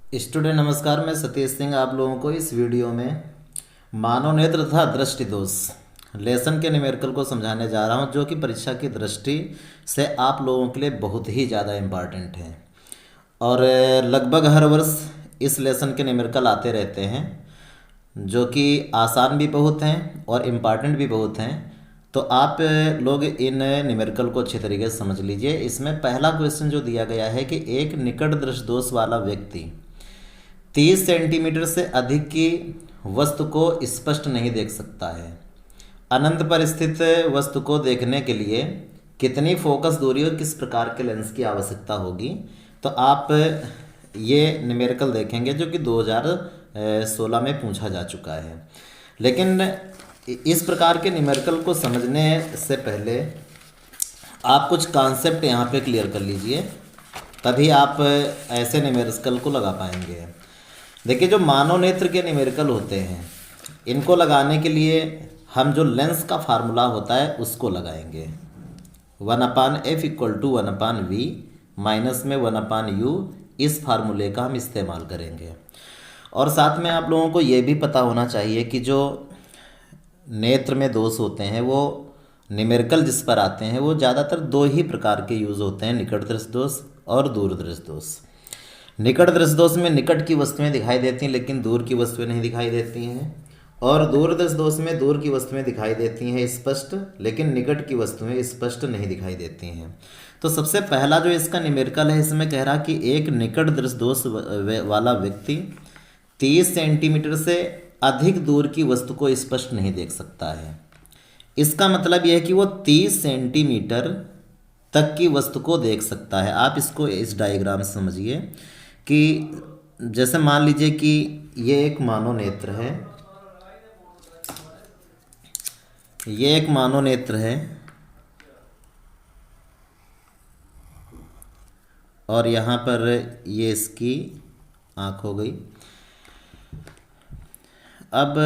Student नमस्कार, मैं सतीश सिंह आप लोगों को इस वीडियो में मानव नेत्र तथा दृष्टि दोष लेसन के न्यूमेरिकल को समझाने जा रहा हूं, जो कि परीक्षा की दृष्टि से आप लोगों के लिए बहुत ही ज़्यादा इम्पॉर्टेंट है। और लगभग हर वर्ष इस लेसन के न्यूमेरिकल आते रहते हैं, जो कि आसान भी बहुत हैं और इम्पॉर्टेंट भी बहुत हैं। तो आप लोग इन न्यूमेरिकल को अच्छे तरीके से समझ लीजिए। इसमें पहला क्वेश्चन जो दिया गया है कि एक निकट दृष्टि दोष वाला व्यक्ति 30 सेंटीमीटर से अधिक की वस्तु को स्पष्ट नहीं देख सकता है। अनंत पर स्थित वस्तु को देखने के लिए कितनी फोकस दूरी और किस प्रकार के लेंस की आवश्यकता होगी। तो आप ये न्यूमेरिकल देखेंगे जो कि 2016 में पूछा जा चुका है। लेकिन इस प्रकार के न्यूमेरिकल को समझने से पहले आप कुछ कॉन्सेप्ट यहाँ पे क्लियर कर लीजिए, तभी आप ऐसे न्यूमेरिकल को लगा पाएंगे। देखिए, जो मानव नेत्र के न्यूमेरिकल होते हैं, इनको लगाने के लिए हम जो लेंस का फार्मूला होता है उसको लगाएंगे। 1/f = 1/v माइनस में 1/u, इस फार्मूले का हम इस्तेमाल करेंगे। और साथ में आप लोगों को ये भी पता होना चाहिए कि जो नेत्र में दोष होते हैं, वो न्यूमेरिकल जिस पर आते हैं वो ज़्यादातर दो ही प्रकार के यूज़ होते हैं, निकट दृष्टि दोष और दूर दृष्टि दोष। निकट दृष्टि दोष में निकट की वस्तुएं दिखाई देती हैं लेकिन दूर की वस्तुएं नहीं दिखाई देती हैं, और दूर दृष्टि दोष में दूर की वस्तुएं दिखाई देती हैं स्पष्ट, लेकिन निकट की वस्तुएं स्पष्ट नहीं दिखाई देती हैं। तो सबसे पहला जो इसका न्यूमेरिकल है, इसमें कह रहा कि एक निकट दृष्टि दोष वाला व्यक्ति 30 सेंटीमीटर से अधिक दूर की वस्तु को स्पष्ट नहीं देख सकता है। इसका मतलब यह है कि वो 30 सेंटीमीटर तक की वस्तु को देख सकता है। आप इसको इस डायग्राम से समझिए कि जैसे मान लीजिए कि ये एक मानव नेत्र है, ये एक मानव नेत्र है और यहाँ पर ये इसकी आँख हो गई। अब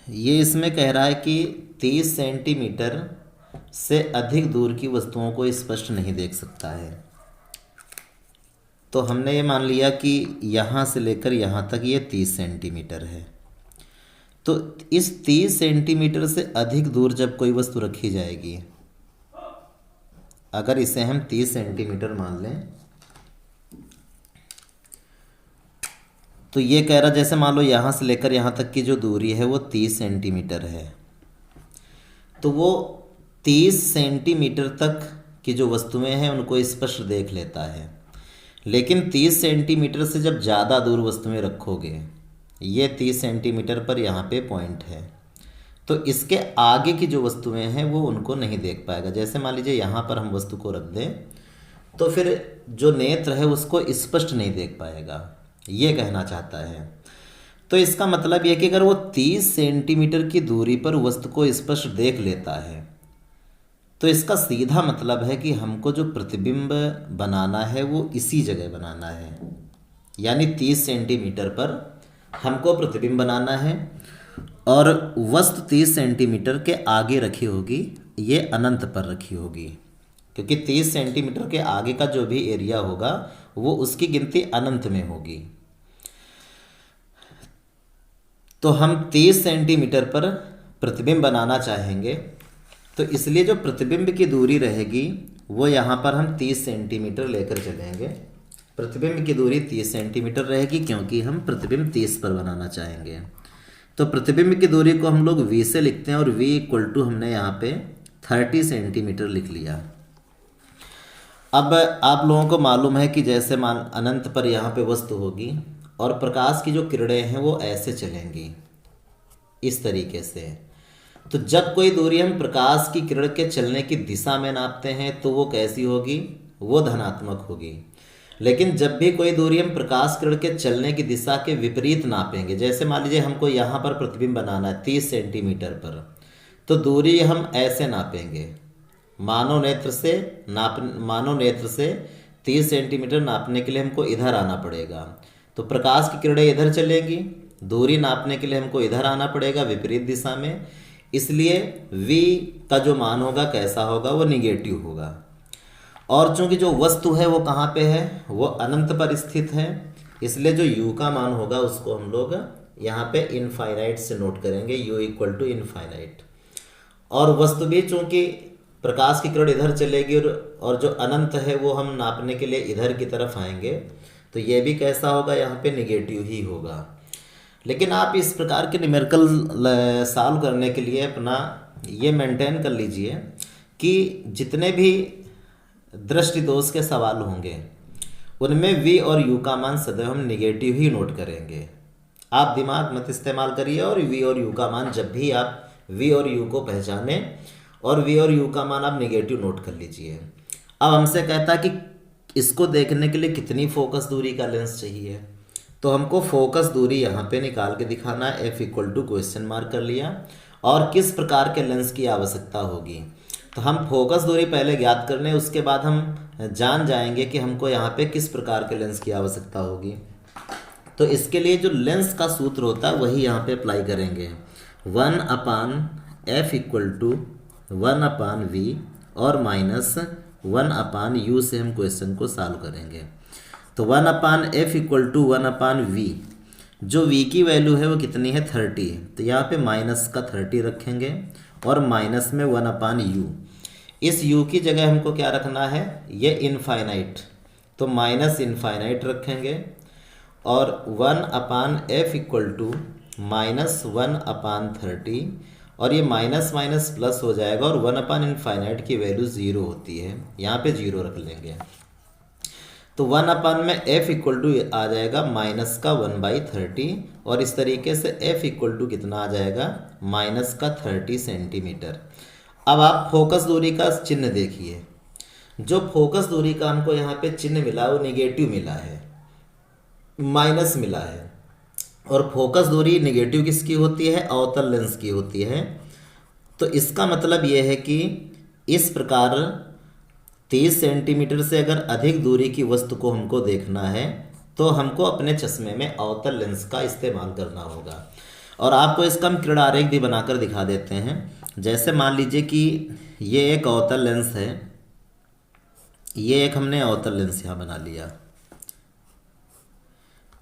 ये इसमें कह रहा है कि 30 सेंटीमीटर से अधिक दूर की वस्तुओं को स्पष्ट नहीं देख सकता है। तो हमने ये मान लिया कि यहाँ से लेकर यहाँ तक ये 30 सेंटीमीटर है। तो इस 30 सेंटीमीटर से अधिक दूर जब कोई वस्तु रखी जाएगी, अगर इसे हम 30 सेंटीमीटर मान लें, तो ये कह रहा जैसे मान लो यहाँ से लेकर यहाँ तक की जो दूरी है वो 30 सेंटीमीटर है। तो वो 30 सेंटीमीटर तक की जो वस्तुएं हैं उनको स्पष्ट देख लेता है। लेकिन 30 सेंटीमीटर से जब ज़्यादा दूर वस्तुएं रखोगे, ये 30 सेंटीमीटर पर यहाँ पे पॉइंट है, तो इसके आगे की जो वस्तुएं हैं वो उनको नहीं देख पाएगा। जैसे मान लीजिए यहाँ पर हम वस्तु को रख दें, तो फिर जो नेत्र है उसको स्पष्ट नहीं देख पाएगा, ये कहना चाहता है। तो इसका मतलब यह कि अगर वो 30 सेंटीमीटर की दूरी पर वस्तु को स्पष्ट देख लेता है, तो इसका सीधा मतलब है कि हमको जो प्रतिबिंब बनाना है वो इसी जगह बनाना है। यानी 30 सेंटीमीटर पर हमको प्रतिबिंब बनाना है और वस्तु 30 सेंटीमीटर के आगे रखी होगी, ये अनंत पर रखी होगी, क्योंकि 30 सेंटीमीटर के आगे का जो भी एरिया होगा वो उसकी गिनती अनंत में होगी। तो हम 30 सेंटीमीटर पर प्रतिबिंब बनाना चाहेंगे, तो इसलिए जो प्रतिबिंब की दूरी रहेगी वो यहाँ पर हम 30 सेंटीमीटर लेकर चलेंगे। प्रतिबिंब की दूरी 30 सेंटीमीटर रहेगी क्योंकि हम प्रतिबिंब 30 पर बनाना चाहेंगे। तो प्रतिबिंब की दूरी को हम लोग v से लिखते हैं और v = हमने यहाँ पे 30 सेंटीमीटर लिख लिया। अब आप लोगों को मालूम है कि जैसे मान अनंत पर यहाँ पे वस्तु होगी और प्रकाश की जो किरणें हैं वो ऐसे चलेंगी इस तरीके से। तो जब कोई दूरी हम प्रकाश की किरण के चलने की दिशा में नापते हैं तो वो कैसी होगी, वो धनात्मक होगी। लेकिन जब भी कोई दूरी हम प्रकाश किरण के चलने की दिशा के विपरीत नापेंगे, जैसे मान लीजिए हमको यहाँ पर प्रतिबिंब बनाना है 30 सेंटीमीटर पर, तो दूरी हम ऐसे नापेंगे। मानव नेत्र से 30 सेंटीमीटर नापने के लिए हमको इधर आना पड़ेगा। तो प्रकाश की किरणें इधर चलेंगी, दूरी नापने के लिए हमको इधर आना पड़ेगा विपरीत दिशा में। इसलिए v का जो मान होगा कैसा होगा, वो निगेटिव होगा। और चूंकि जो वस्तु है वो कहाँ पे है, वो अनंत पर स्थित है, इसलिए जो u का मान होगा उसको हम लोग यहाँ पे इनफाइनाइट से नोट करेंगे, u इक्वल टू इनफाइनाइट। और वस्तु भी चूंकि प्रकाश की किरण इधर चलेगी और जो अनंत है वो हम नापने के लिए इधर की तरफ आएंगे, तो ये भी कैसा होगा, यहाँ पे निगेटिव ही होगा। लेकिन आप इस प्रकार के न्यूमेरिकल सॉल्व करने के लिए अपना ये मेंटेन कर लीजिए कि जितने भी दृष्टि दोष के सवाल होंगे उनमें v और u का मान सदैव हम निगेटिव ही नोट करेंगे। आप दिमाग मत इस्तेमाल करिए और v और u का मान जब भी आप v और u को पहचाने और v और u का मान आप निगेटिव नोट कर लीजिए। अब हमसे कहता कि इसको देखने के लिए कितनी फोकस दूरी का लेंस चाहिए, तो हमको फोकस दूरी यहाँ पे निकाल के दिखाना है। f equal to question mark कर लिया। और किस प्रकार के लेंस की आवश्यकता होगी, तो हम फोकस दूरी पहले ज्ञात कर लें, उसके बाद हम जान जाएंगे कि हमको यहाँ पे किस प्रकार के लेंस की आवश्यकता होगी। तो इसके लिए जो लेंस का सूत्र होता है वही यहाँ पे अप्लाई करेंगे। 1/f इक्वल टू 1/v और माइनस 1/u से हम क्वेश्चन को सॉल्व करेंगे। तो 1/f इक्वल टू 1/v, जो v की वैल्यू है वो कितनी है, 30। तो यहाँ पे माइनस का 30 रखेंगे और माइनस में 1/u। इस u की जगह हमको क्या रखना है, ये इनफाइनाइट, तो माइनस इनफाइनाइट रखेंगे और 1/f इक्वल टू माइनस 1/30, और ये माइनस माइनस प्लस हो जाएगा और 1/इनफाइनाइट की वैल्यू 0 होती है, यहाँ पे 0 रख लेंगे। तो 1/ में f इक्वल टू आ जाएगा माइनस का 1/30, और इस तरीके से f इक्वल टू कितना आ जाएगा, माइनस का 30 सेंटीमीटर। अब आप फोकस दूरी का चिन्ह देखिए, जो फोकस दूरी का हमको यहाँ पे चिन्ह मिला वो निगेटिव मिला है, माइनस मिला है। और फोकस दूरी निगेटिव किसकी होती है, अवतल लेंस की होती है। तो इसका मतलब ये है कि इस प्रकार 30 सेंटीमीटर से अगर अधिक दूरी की वस्तु को हमको देखना है तो हमको अपने चश्मे में अवतल लेंस का इस्तेमाल करना होगा। और आपको इसका हम किरण आरेख भी बनाकर दिखा देते हैं। जैसे मान लीजिए कि ये एक अवतल लेंस है, ये एक हमने अवतल लेंस यहाँ बना लिया।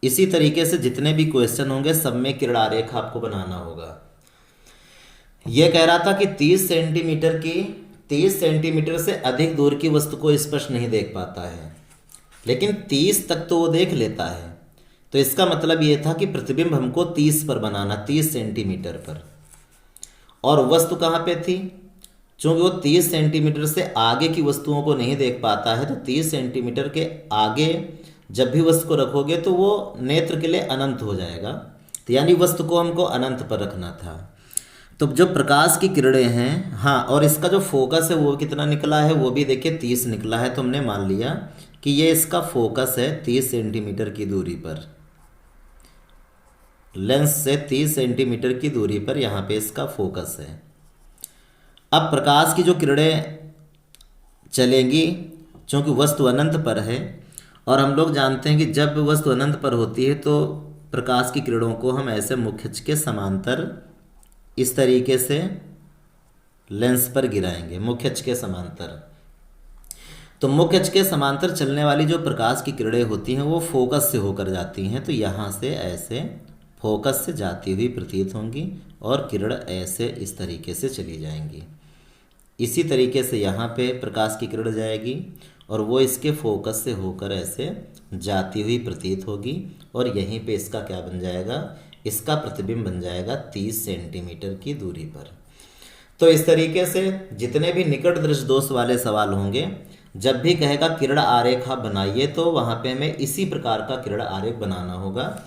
इसी तरीके से जितने भी क्वेश्चन होंगे सब में किरण आरेख आपको बनाना होगा। ये कह रहा था कि 30 सेंटीमीटर से अधिक दूर की वस्तु को स्पष्ट नहीं देख पाता है, लेकिन 30 तक तो वो देख लेता है। तो इसका मतलब ये था कि प्रतिबिंब हमको 30 पर बनाना, 30 सेंटीमीटर पर। और वस्तु कहाँ पे थी, चूंकि वो 30 सेंटीमीटर से आगे की वस्तुओं को नहीं देख पाता है, तो 30 सेंटीमीटर के आगे जब भी वस्तु को रखोगे तो वो नेत्र के लिए अनंत हो जाएगा। तो यानी वस्तु को हमको अनंत पर रखना था। तो जो प्रकाश की किरणें हैं, हाँ, और इसका जो फोकस है वो कितना निकला है, वो भी देखिए 30 निकला है। तो हमने मान लिया कि ये इसका फोकस है 30 सेंटीमीटर की दूरी पर, लेंस से 30 सेंटीमीटर की दूरी पर यहाँ पे इसका फोकस है। अब प्रकाश की जो किरणें चलेंगी, चूँकि वस्तु अनंत पर है, और हम लोग जानते हैं कि जब वस्तु अनंत पर होती है तो प्रकाश की किरणों को हम ऐसे मुख्य अक्ष के समांतर इस तरीके से लेंस पर गिराएंगे, मुख्य अक्ष के समांतर। तो मुख्य अक्ष के समांतर चलने वाली जो प्रकाश की किरणें होती हैं वो फोकस से होकर जाती हैं। तो यहाँ से ऐसे फोकस से जाती हुई प्रतीत होंगी और किरण ऐसे इस तरीके से चली जाएंगी। इसी तरीके से यहाँ पे प्रकाश की किरण जाएगी और वो इसके फोकस से होकर ऐसे जाती हुई प्रतीत होगी, और यहीं पे इसका क्या बन जाएगा, इसका प्रतिबिंब बन जाएगा 30 सेंटीमीटर की दूरी पर। तो इस तरीके से जितने भी निकट दृष्टि दोष वाले सवाल होंगे, जब भी कहेगा किरण आरेख आप बनाइए, तो वहाँ पे हमें इसी प्रकार का किरण आरेख बनाना होगा।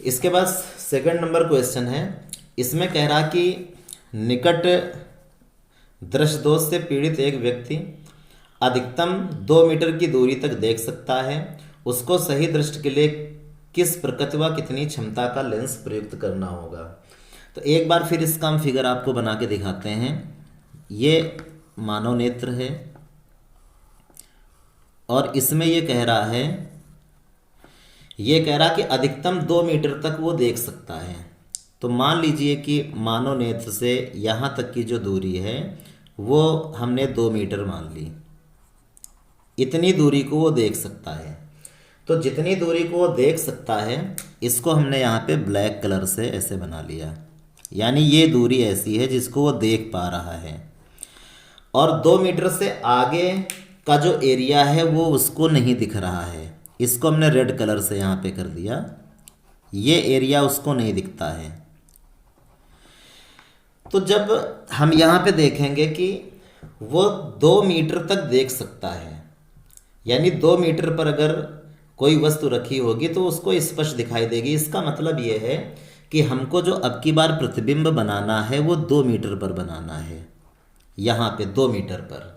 इसके बाद सेकंड नंबर क्वेश्चन है, इसमें कह रहा कि निकट दृष्टि दोष से पीड़ित एक व्यक्ति अधिकतम 2 मीटर की दूरी तक देख सकता है। उसको सही दृष्टि के लिए किस प्रकृति व कितनी क्षमता का लेंस प्रयुक्त करना होगा। तो एक बार फिर इसका हम फिगर आपको बना के दिखाते हैं। ये मानव नेत्र है और इसमें ये कह रहा कि अधिकतम 2 मीटर तक वो देख सकता है। तो मान लीजिए कि मानव नेत्र से यहाँ तक की जो दूरी है वो हमने 2 मीटर मान ली। इतनी दूरी को वो देख सकता है। तो जितनी दूरी को वो देख सकता है इसको हमने यहाँ पे ब्लैक कलर से ऐसे बना लिया, यानी ये दूरी ऐसी है जिसको वो देख पा रहा है। और 2 मीटर से आगे का जो एरिया है वो उसको नहीं दिख रहा है, इसको हमने रेड कलर से यहाँ पे कर दिया, ये एरिया उसको नहीं दिखता है। तो जब हम यहाँ पे देखेंगे कि वो 2 मीटर तक देख सकता है, यानी 2 मीटर पर अगर कोई वस्तु रखी होगी तो उसको स्पष्ट दिखाई देगी। इसका मतलब ये है कि हमको जो अब की बार प्रतिबिंब बनाना है वो 2 मीटर पर बनाना है, यहाँ पे 2 मीटर पर।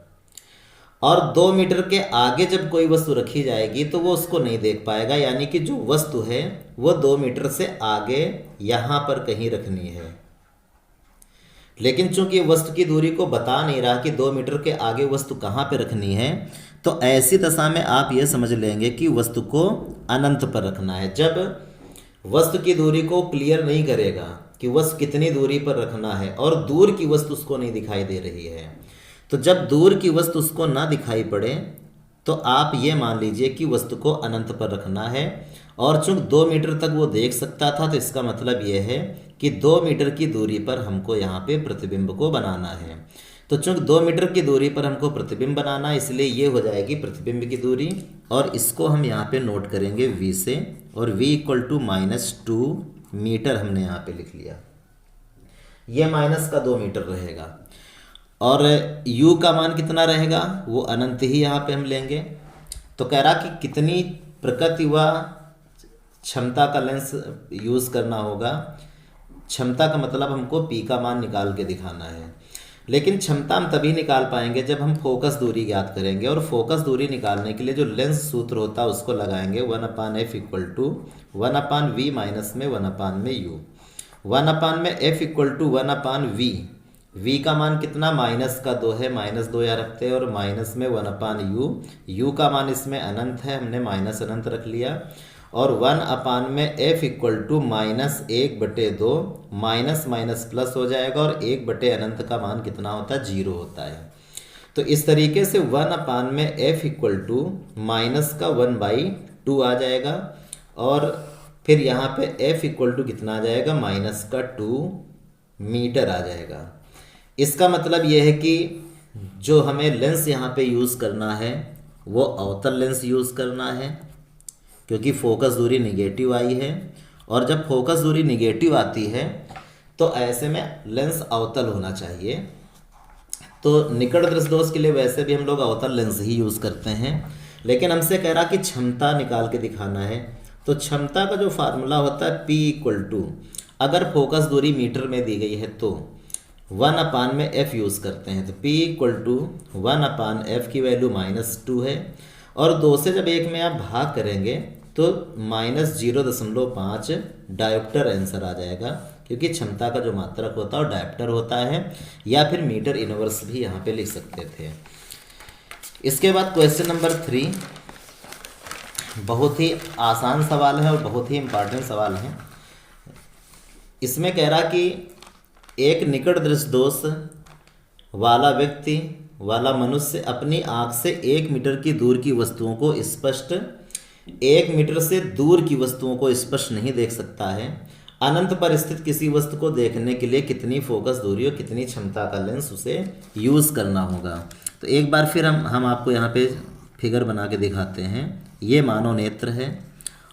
और 2 मीटर के आगे जब कोई वस्तु रखी जाएगी तो वो उसको नहीं देख पाएगा, यानी कि जो वस्तु है वो 2 मीटर से आगे यहाँ पर कहीं रखनी है। लेकिन चूंकि वस्तु की दूरी को बता नहीं रहा कि 2 मीटर के आगे वस्तु कहाँ पे रखनी है, तो ऐसी दशा में आप ये समझ लेंगे कि वस्तु को अनंत पर रखना है। जब वस्तु की दूरी को क्लियर नहीं करेगा कि वस्तु कितनी दूरी पर रखना है और दूर की वस्तु उसको नहीं दिखाई दे रही है, तो जब दूर की वस्तु उसको ना दिखाई पड़े तो आप ये मान लीजिए कि वस्तु को अनंत पर रखना है। और चूंकि 2 मीटर तक वो देख सकता था तो इसका मतलब ये है कि 2 मीटर की दूरी पर हमको यहाँ पे प्रतिबिंब को बनाना है। तो चूंकि 2 मीटर की दूरी पर हमको प्रतिबिंब बनाना है, इसलिए ये हो जाएगी प्रतिबिंब की दूरी। और इसको हम यहाँ पे नोट करेंगे v से, और v इक्वल टू -2 मीटर हमने यहाँ पे लिख लिया। ये माइनस का 2 मीटर रहेगा और u का मान कितना रहेगा, वो अनंत ही यहाँ पे हम लेंगे। तो कह रहा कि कितनी प्रकृति व क्षमता का लेंस यूज़ करना होगा। क्षमता का मतलब हमको p का मान निकाल के दिखाना है, लेकिन क्षमता हम तभी निकाल पाएंगे जब हम फोकस दूरी ज्ञात करेंगे। और फोकस दूरी निकालने के लिए जो लेंस सूत्र होता है उसको लगाएंगे 1/f equal to 1/v minus में 1/u। 1/f equal to 1/v। v का मान कितना, -2 है, -2 यहाँ रखते हैं, और माइनस में 1/u। u का मान इसमें अनंत है, हमने माइनस अनंत रख लिया। और 1/f equal to -1/2, minus minus plus हो जाएगा, और 1/अनंत का मान कितना होता है, 0 होता है। तो इस तरीके से 1/f इक्वल टू माइनस का 1/2 आ जाएगा, और फिर यहाँ पे f इक्वल टू कितना आ जाएगा, -2 मीटर आ जाएगा। इसका मतलब यह है कि जो हमें लेंस यहाँ पे यूज़ करना है वो अवतल लेंस यूज़ करना है, क्योंकि फोकस दूरी निगेटिव आई है। और जब फोकस दूरी निगेटिव आती है तो ऐसे में लेंस अवतल होना चाहिए। तो निकट दृष्टि दोष के लिए वैसे भी हम लोग अवतल लेंस ही यूज़ करते हैं, लेकिन हमसे कह रहा कि क्षमता निकाल के दिखाना है। तो क्षमता का जो फार्मूला होता है P इक्वल टू, अगर फोकस दूरी मीटर में दी गई है तो 1/f यूज़ करते हैं। तो P इक्वल टू 1/f की वैल्यू -2 है, और 2 से जब 1 में आप भाग करेंगे तो -0.5 डायोप्टर आंसर आ जाएगा, क्योंकि क्षमता का जो मात्रक होता है वो डायोप्टर होता है, या फिर मीटर इनवर्स भी यहाँ पे लिख सकते थे। इसके बाद क्वेश्चन नंबर 3 बहुत ही आसान सवाल है और बहुत ही इम्पॉर्टेंट सवाल है। इसमें कह रहा कि एक निकट दृष्टि दोष वाला व्यक्ति वाला मनुष्य अपनी आँख से 1 मीटर की दूर की वस्तुओं को स्पष्ट 1 मीटर से दूर की वस्तुओं को स्पष्ट नहीं देख सकता है। अनंत पर स्थित किसी वस्तु को देखने के लिए कितनी फोकस दूरी और कितनी क्षमता का लेंस उसे यूज़ करना होगा। तो एक बार फिर हम आपको यहाँ पे फिगर बना के दिखाते हैं। ये मानव नेत्र है,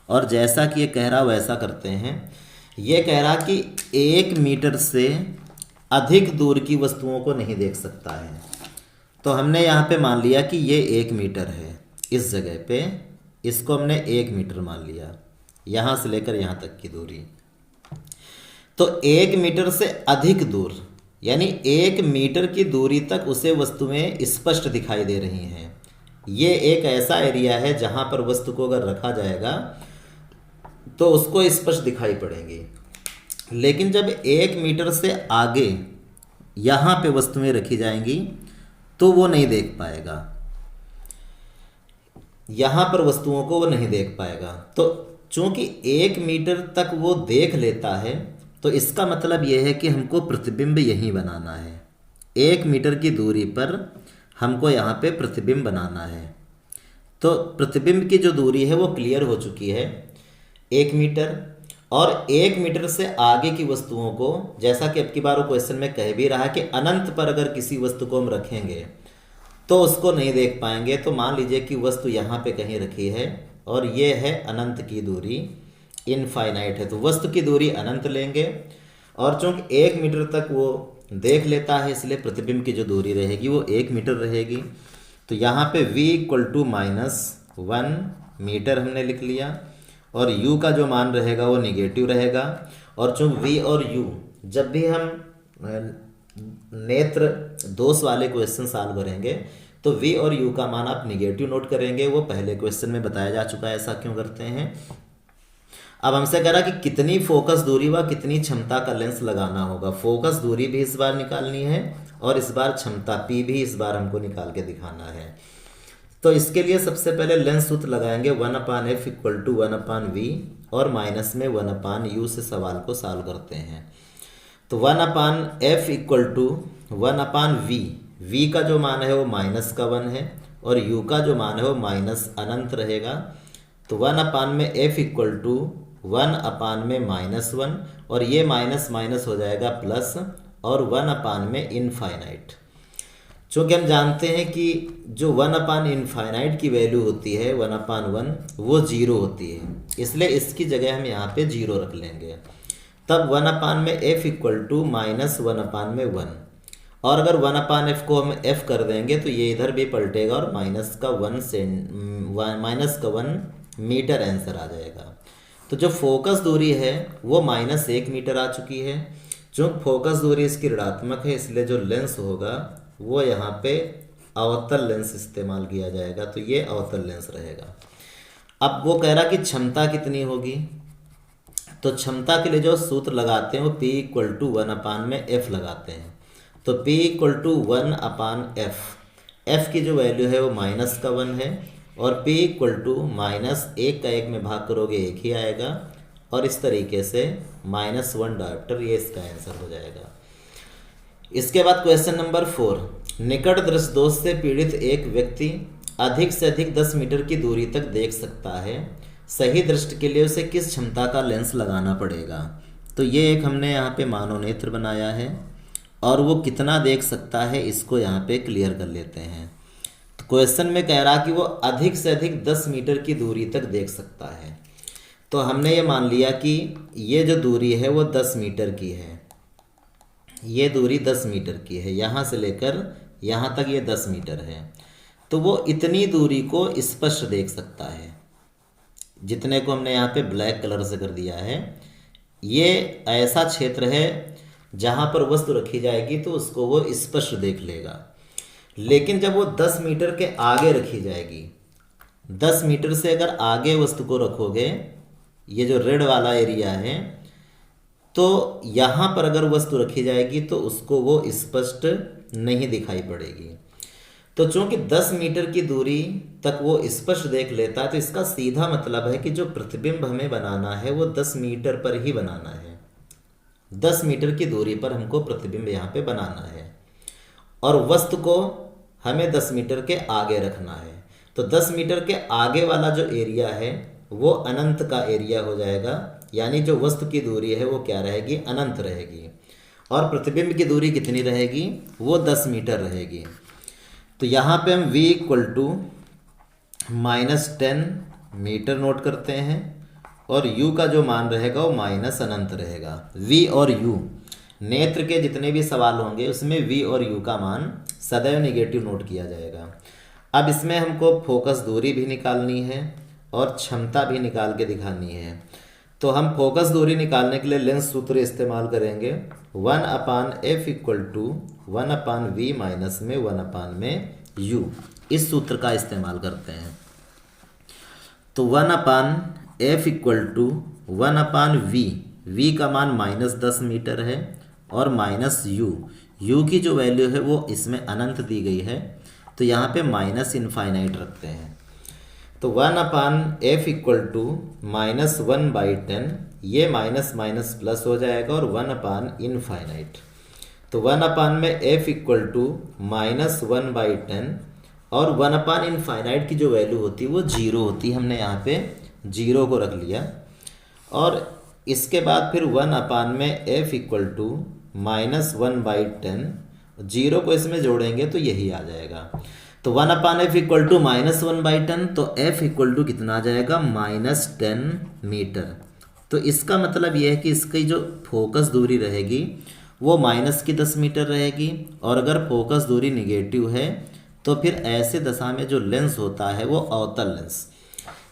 और जैसा कि ये कह रहा वैसा करते हैं। ये कह रहा कि 1 मीटर से अधिक दूर की वस्तुओं को नहीं देख सकता है। तो हमने यहाँ पे मान लिया कि ये 1 मीटर है, इस जगह पे इसको हमने 1 मीटर मान लिया, यहाँ से लेकर यहाँ तक की दूरी। तो 1 मीटर से अधिक दूर, यानी 1 मीटर की दूरी तक उसे वस्तुएं स्पष्ट दिखाई दे रही हैं। ये एक ऐसा एरिया है जहाँ पर वस्तु को अगर रखा जाएगा तो उसको स्पष्ट दिखाई पड़ेंगी। लेकिन जब 1 मीटर से आगे यहाँ पे वस्तुएं रखी जाएंगी तो वो नहीं देख पाएगा, यहाँ पर वस्तुओं को वो नहीं देख पाएगा। तो चूंकि 1 मीटर तक वो देख लेता है तो इसका मतलब ये है कि हमको प्रतिबिंब यहीं बनाना है। 1 मीटर की दूरी पर हमको यहाँ पे प्रतिबिंब बनाना है। तो प्रतिबिंब की जो दूरी है वो क्लियर हो चुकी है 1 मीटर। और 1 मीटर से आगे की वस्तुओं को, जैसा कि अब की बार वो क्वेश्चन में कह भी रहा है कि अनंत पर अगर किसी वस्तु को हम रखेंगे तो उसको नहीं देख पाएंगे। तो मान लीजिए कि वस्तु यहाँ पे कहीं रखी है और ये है अनंत की दूरी, इनफाइनाइट है, तो वस्तु की दूरी अनंत लेंगे। और चूंकि 1 मीटर तक वो देख लेता है, इसलिए प्रतिबिंब की जो दूरी रहेगी वो 1 मीटर रहेगी। तो यहाँ पे v इक्वल टू -1 मीटर हमने लिख लिया, और u का जो मान रहेगा वो निगेटिव रहेगा। और चूंकि v और u, जब भी हम नेत्र दोष वाले क्वेश्चन सॉल्व करेंगे तो v और u का मान आप निगेटिव नोट करेंगे। वो पहले क्वेश्चन में बताया जा चुका है ऐसा क्यों करते हैं। अब हमसे कह रहा कि कितनी फोकस दूरी व कितनी क्षमता का लेंस लगाना होगा। फोकस दूरी भी इस बार निकालनी है और इस बार क्षमता P भी इस बार हमको निकाल के दिखाना है। तो इसके लिए सबसे पहले लेंस सूत्र लगाएंगे 1/f इक्वल टू 1/v और माइनस में 1/u से सवाल को सॉल्व करते हैं। तो 1/f equal to 1/v, v का जो मान है वो -1 है और u का जो मान है वो माइनस अनंत रहेगा। तो 1/f इक्वल टू 1/(-1) और ये माइनस माइनस हो जाएगा प्लस, और 1/में इनफाइनाइट। चूँकि हम जानते हैं कि जो 1/इनफाइनाइट की वैल्यू होती है 1/1 वो 0 होती है, इसलिए इसकी जगह हम यहाँ पे 0 रख लेंगे। तब 1/f इक्वल टू -1/1, और अगर 1/f को हम f कर देंगे तो ये इधर भी पलटेगा और -1 मीटर आंसर आ जाएगा। तो जो फोकस दूरी है वो -1 मीटर आ चुकी है। जो फोकस दूरी इसकी ऋणात्मक है, इसलिए जो लेंस होगा वो यहाँ पे अवतल लेंस इस्तेमाल किया जाएगा, तो ये अवतल लेंस रहेगा। अब वो कह रहा कि क्षमता कितनी होगी, तो क्षमता के लिए जो सूत्र लगाते हैं वो P इक्वल टू 1/f लगाते हैं। तो P equal to 1/f, f की जो वैल्यू है वो -1 है, और P इक्वल टू -1 का 1 में भाग करोगे 1 ही आएगा, और इस तरीके से -1 डायप्टर, ये इसका आंसर हो जाएगा। इसके बाद क्वेश्चन नंबर 4, निकट दृष्टि दोष से पीड़ित एक व्यक्ति अधिक से अधिक 10 मीटर की दूरी तक देख सकता है। सही दृष्टि के लिए उसे किस क्षमता का लेंस लगाना पड़ेगा। तो ये एक हमने यहाँ पे मानोनेत्र बनाया है, और वो कितना देख सकता है इसको यहाँ पे क्लियर कर लेते हैं। तो क्वेश्चन में कह रहा कि वो अधिक से अधिक 10 मीटर की दूरी तक देख सकता है। तो हमने ये मान लिया कि ये जो दूरी है वो 10 मीटर की है, ये दूरी 10 मीटर की है, यहाँ से लेकर यहाँ तक ये 10 मीटर है। तो वो इतनी दूरी को स्पष्ट देख सकता है, जितने को हमने यहाँ पे ब्लैक कलर से कर दिया है। ये ऐसा क्षेत्र है जहाँ पर वस्तु रखी जाएगी तो उसको वो स्पष्ट देख लेगा। लेकिन जब वो 10 मीटर के आगे रखी जाएगी, 10 मीटर से अगर आगे वस्तु को रखोगे, ये जो रेड वाला एरिया है, तो यहाँ पर अगर वस्तु रखी जाएगी तो उसको वो स्पष्ट नहीं दिखाई पड़ेगी। तो चूंकि 10 मीटर की दूरी तक वो स्पष्ट देख लेता है, तो इसका सीधा मतलब है कि जो प्रतिबिंब हमें बनाना है वो 10 मीटर पर ही बनाना है। 10 मीटर की दूरी पर हमको प्रतिबिंब यहाँ पे बनाना है, और वस्तु को हमें 10 मीटर के आगे रखना है। तो 10 मीटर के आगे वाला जो एरिया है वो अनंत का एरिया हो जाएगा, यानी जो वस्तु की दूरी है वो क्या रहेगी, अनंत रहेगी। और प्रतिबिंब की दूरी कितनी रहेगी, वो 10 मीटर रहेगी। तो यहाँ पे हम v equal to -10 metre note करते हैं, और u का जो मान रहेगा वो माइनस अनंत रहेगा। v और u, नेत्र के जितने भी सवाल होंगे उसमें v और u का मान सदैव निगेटिव नोट किया जाएगा। अब इसमें हमको फोकस दूरी भी निकालनी है और क्षमता भी निकाल के दिखानी है। तो हम फोकस दूरी निकालने के लिए लेंस सूत्र इस्तेमाल करेंगे 1/f equal to 1/v minus में 1/u, इस सूत्र का इस्तेमाल करते हैं। तो 1/f equal to 1/v, v का मान -10 मीटर है, और -u की जो वैल्यू है वो इसमें अनंत दी गई है, तो यहाँ पे माइनस इनफाइनाइट रखते हैं। तो 1/f इक्वल टू -1/10, ये माइनस माइनस प्लस हो जाएगा, और 1/इनफाइनाइट। तो 1/f इक्वल टू -1/10, और 1/इनफाइनाइट की जो वैल्यू होती है वो 0 होती है, हमने यहाँ पे 0 को रख लिया। और इसके बाद फिर 1 में f इक्वल टू -1/10, 0 को इसमें जोड़ेंगे तो यही आ जाएगा। तो 1/f इक्वल टू -1/10, तो f इक्वल टू कितना आ जाएगा, -10 मीटर। तो इसका मतलब ये है कि इसकी जो फोकस दूरी रहेगी वो -10 मीटर रहेगी, और अगर फोकस दूरी निगेटिव है तो फिर ऐसे दशा में जो लेंस होता है वो अवतल लेंस।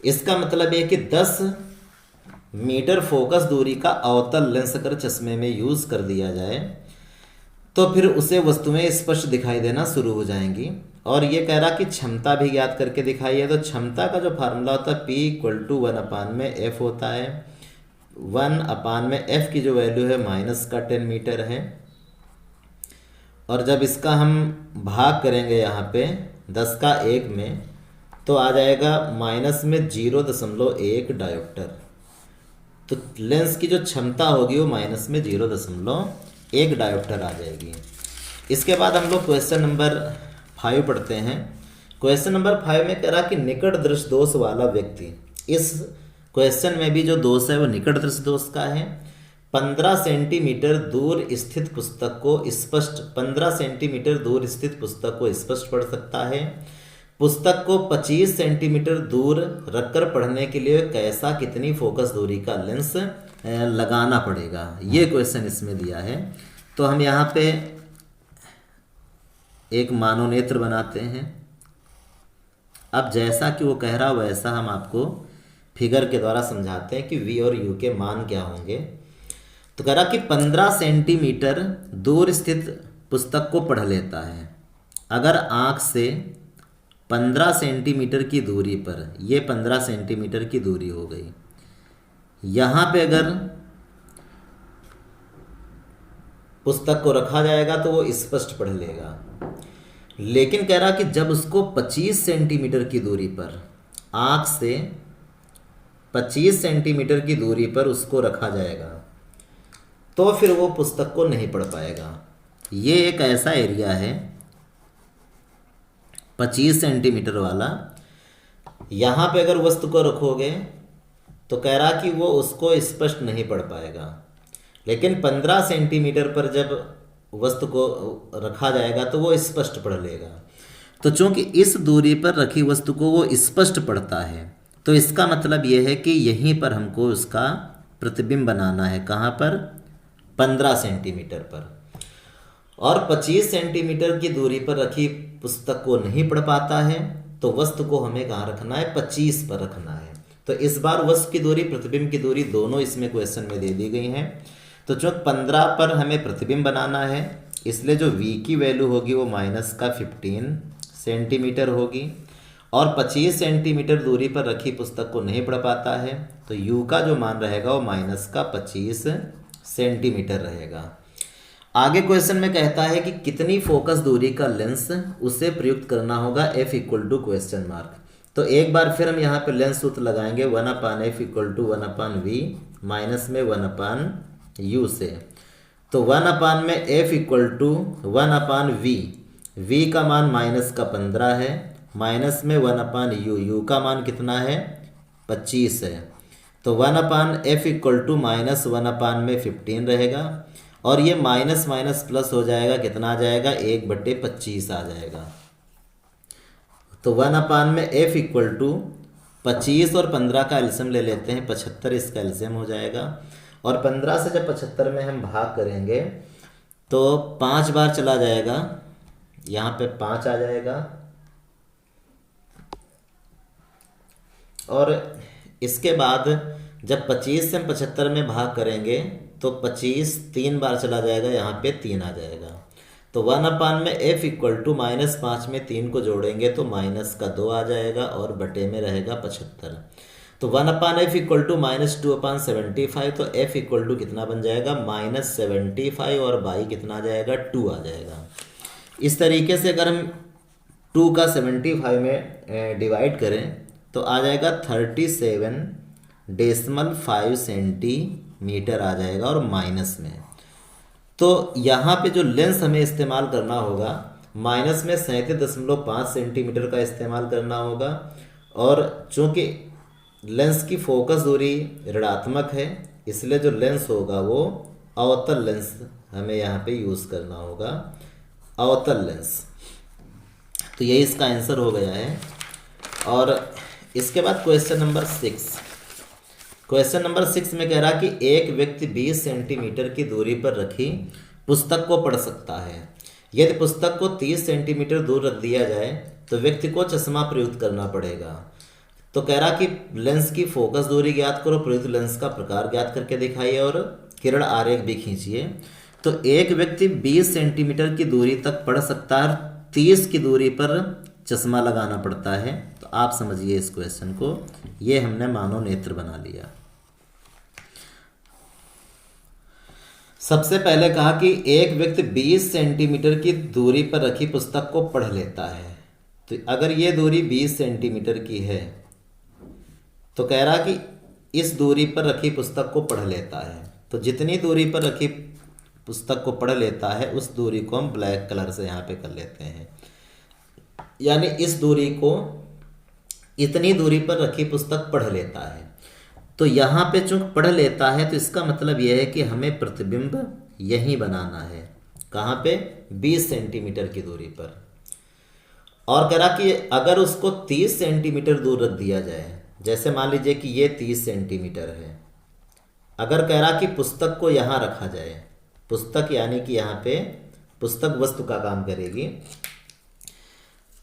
इसका मतलब ये कि 10 मीटर फोकस दूरी का अवतल लेंस अगर चश्मे में यूज़ कर दिया जाए तो फिर उसे वस्तुएं स्पष्ट दिखाई देना शुरू हो जाएंगी। और ये कह रहा कि क्षमता भी ज्ञात करके दिखाइए। तो क्षमता का जो फार्मूला होता है P इक्वल टू 1/f होता है। 1/f की जो वैल्यू है -10 मीटर है, और जब इसका हम भाग करेंगे यहाँ पे 10 का 1 में तो आ जाएगा -0.1 डायोप्टर। तो लेंस की जो क्षमता होगी वो -0.1 डायोप्टर आ जाएगी। इसके बाद हम लोग क्वेश्चन नंबर 5 पढ़ते हैं। क्वेश्चन नंबर 5 में कह रहा कि निकट दृष्टि दोष वाला व्यक्ति, इस क्वेश्चन में भी जो दोष है वो निकट दृष्टि दोष का है। 15 सेंटीमीटर दूर स्थित पुस्तक को स्पष्ट 15 सेंटीमीटर दूर स्थित पुस्तक को स्पष्ट पढ़ सकता है। पुस्तक को 25 सेंटीमीटर दूर रखकर पढ़ने के लिए कैसा कितनी फोकस दूरी का लेंस लगाना पड़ेगा, ये क्वेश्चन इसमें दिया है। तो हम यहाँ पे एक मानोनेत्र बनाते हैं। अब जैसा कि वो कह रहा वैसा हम आपको फिगर के द्वारा समझाते हैं कि V और U के मान क्या होंगे। तो कह रहा कि 15 सेंटीमीटर दूर स्थित पुस्तक को पढ़ लेता है। अगर आँख से 15 सेंटीमीटर की दूरी पर, ये 15 सेंटीमीटर की दूरी हो गई, यहाँ पे अगर पुस्तक को रखा जाएगा तो वो स्पष्ट पढ़ लेगा। लेकिन कह रहा कि जब उसको 25 सेंटीमीटर की दूरी पर, आँख से 25 सेंटीमीटर की दूरी पर उसको रखा जाएगा तो फिर वो पुस्तक को नहीं पढ़ पाएगा। ये एक ऐसा एरिया है 25 सेंटीमीटर वाला, यहाँ पे अगर वस्तु को रखोगे तो कह रहा कि वो उसको स्पष्ट नहीं पढ़ पाएगा। लेकिन 15 सेंटीमीटर पर जब वस्तु को रखा जाएगा तो वो स्पष्ट पढ़ लेगा। तो चूंकि इस दूरी पर रखी वस्तु को वो स्पष्ट पढ़ता है, तो इसका मतलब ये है कि यहीं पर हमको उसका प्रतिबिंब बनाना है। कहाँ पर? 15 सेंटीमीटर पर। और 25 सेंटीमीटर की दूरी पर रखी पुस्तक को नहीं पढ़ पाता है तो वस्तु को हमें कहाँ रखना है? 25 पर रखना है। तो इस बार वस्तु की दूरी, प्रतिबिंब की दूरी दोनों इसमें क्वेश्चन में दे दी गई हैं। तो चूँकि 15 पर हमें प्रतिबिंब बनाना है, इसलिए जो V की वैल्यू होगी वो -15 सेंटीमीटर होगी। और 25 सेंटीमीटर दूरी पर रखी पुस्तक को नहीं पढ़ पाता है तो U का जो मान रहेगा वो -25 सेंटीमीटर रहेगा। आगे क्वेश्चन में कहता है कि कितनी फोकस दूरी का लेंस उसे प्रयुक्त करना होगा F equal to question mark. तो एक बार फिर हम यहाँ पे लेंस सूत्र लगाएंगे 1/f equal to 1/v minus में 1/u से। तो 1 में f equal to 1/v, v का मान -15 है, माइनस में 1/u, u का मान कितना है? 25 है। तो 1/f इक्वल टू -1 में 15 रहेगा, और ये माइनस माइनस प्लस हो जाएगा, कितना आ जाएगा? 1/25 आ जाएगा। तो 1 में f इक्वल टू 25 और 15 का एलसीएम ले लेते हैं, 75 इसका एलसीएम हो जाएगा। और 15 से जब 75 में हम भाग करेंगे तो 5 बार चला जाएगा, यहाँ पे 5 आ जाएगा। और इसके बाद जब 25 से हम 75 में भाग करेंगे तो 25 3 बार चला जाएगा, यहाँ पे 3 आ जाएगा। तो 1 में f इक्वल टू -5 में 3 को जोड़ेंगे तो -2 आ जाएगा, और बटे में रहेगा 75। तो 1/f इक्वल टू -2/75, तो f इक्वल टू कितना बन जाएगा? -75, और बाई कितना आ जाएगा? 2 आ जाएगा। इस तरीके से अगर हम 2 का 75 में डिवाइड करें तो आ जाएगा 37.5 सेंटीमीटर आ जाएगा, और माइनस में। तो यहाँ पे जो लेंस हमें इस्तेमाल करना होगा माइनस में 37.5 सेंटीमीटर का इस्तेमाल करना होगा। और चूंकि लेंस की फोकस दूरी ऋणात्मक है, इसलिए जो लेंस होगा वो अवतल लेंस हमें यहाँ पे यूज़ करना होगा, अवतल लेंस। तो यही इसका आंसर हो गया है। और इसके बाद क्वेश्चन नंबर 6। क्वेश्चन नंबर 6 में कह रहा कि एक व्यक्ति 20 सेंटीमीटर की दूरी पर रखी पुस्तक को पढ़ सकता है। यदि पुस्तक को 30 सेंटीमीटर दूर रख दिया जाए तो व्यक्ति को चश्मा प्रयुक्त करना पड़ेगा। तो कह रहा कि लेंस की फोकस दूरी ज्ञात करो, प्रयुक्त लेंस का प्रकार ज्ञात करके दिखाइए और किरण आरेख भी खींचिए। तो एक व्यक्ति 20 सेंटीमीटर की दूरी तक पढ़ सकता है, 30 की दूरी पर चश्मा लगाना पड़ता है। तो आप समझिए इस क्वेश्चन को, ये हमने मानव नेत्र बना लिया। सबसे पहले कहा कि एक व्यक्ति 20 सेंटीमीटर की दूरी पर रखी पुस्तक को पढ़ लेता है। तो अगर ये दूरी 20 सेंटीमीटर की है तो कह रहा कि इस दूरी पर रखी पुस्तक को पढ़ लेता है। तो जितनी दूरी पर रखी पुस्तक को पढ़ लेता है उस दूरी को हम ब्लैक कलर से यहाँ पे कर लेते हैं। यानी इस दूरी को, इतनी दूरी पर रखी पुस्तक पढ़ लेता है। तो यहाँ पे चूंकि पढ़ लेता है तो इसका मतलब यह है कि हमें प्रतिबिंब यहीं बनाना है। कहाँ पे? 20 सेंटीमीटर की दूरी पर। और कह रहा कि अगर उसको 30 सेंटीमीटर दूर रख दिया जाए, जैसे मान लीजिए कि ये 30 सेंटीमीटर है, अगर कह रहा कि पुस्तक को यहाँ रखा जाए, पुस्तक यानी कि यहाँ पे पुस्तक वस्तु का काम करेगी,